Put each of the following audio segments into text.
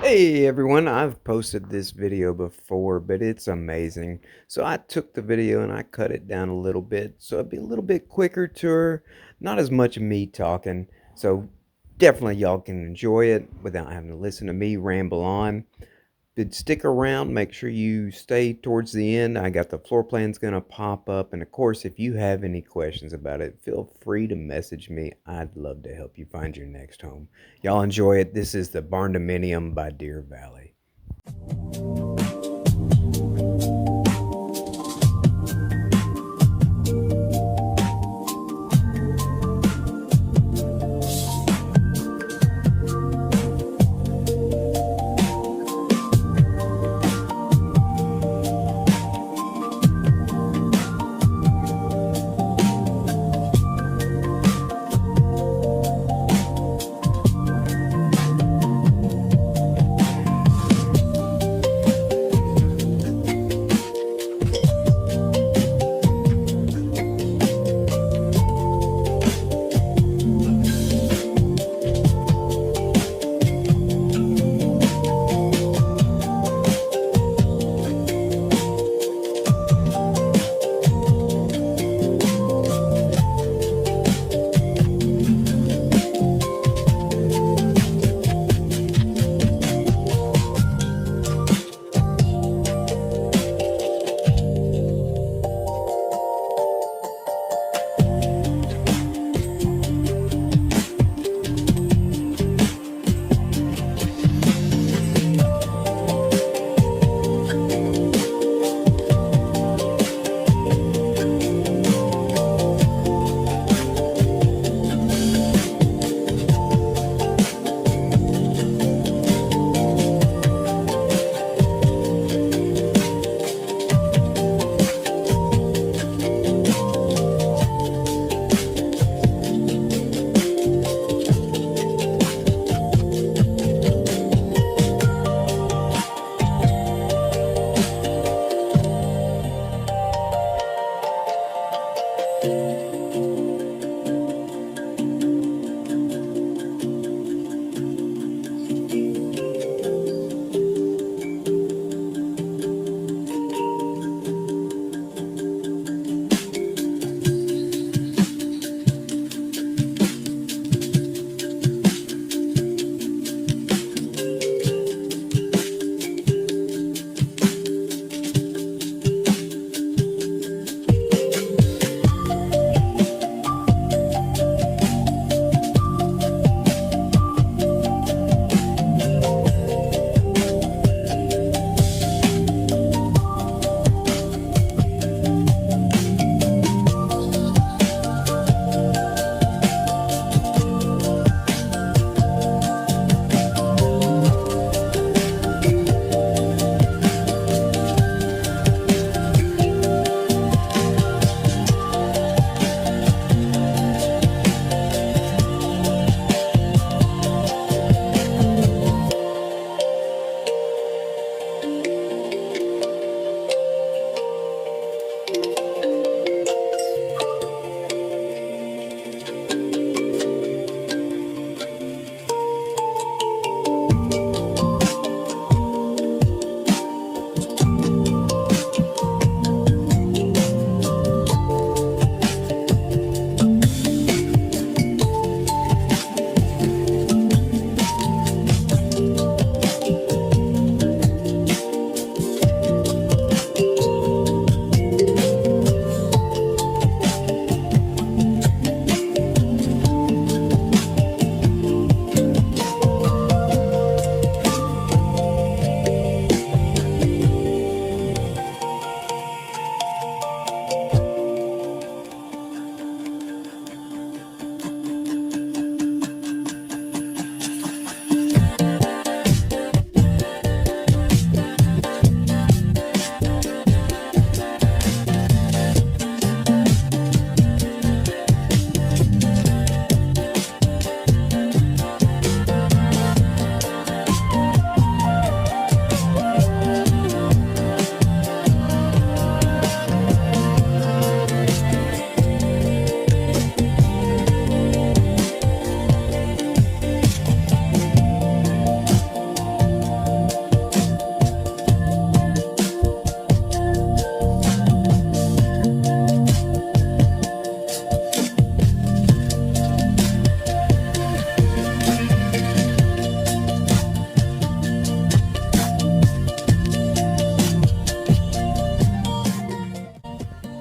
Hey everyone, I've posted this video before, but it's amazing. So I took the video and I cut it down a little bit so it'd be a little bit quicker to her, not as much of me talking. So definitely y'all can enjoy it without having to listen to me ramble on. But stick around, make sure you stay towards the end. I got the floor plans gonna pop up, and of course, if you have any questions about it, feel free to message me. I'd love to help you find your next home. Y'all enjoy it. This is the Barndominium by Deer Valley.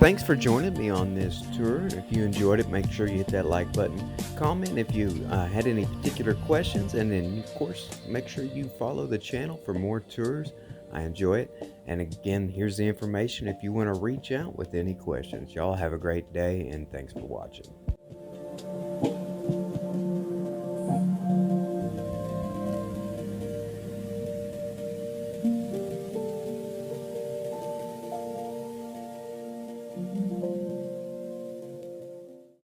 Thanks for joining me on this tour. And if you enjoyed it, make sure you hit that like button. Comment if you had any particular questions. And then, of course, make sure you follow the channel for more tours. I enjoy it. And again, here's the information if you want to reach out with any questions. Y'all have a great day, and thanks for watching.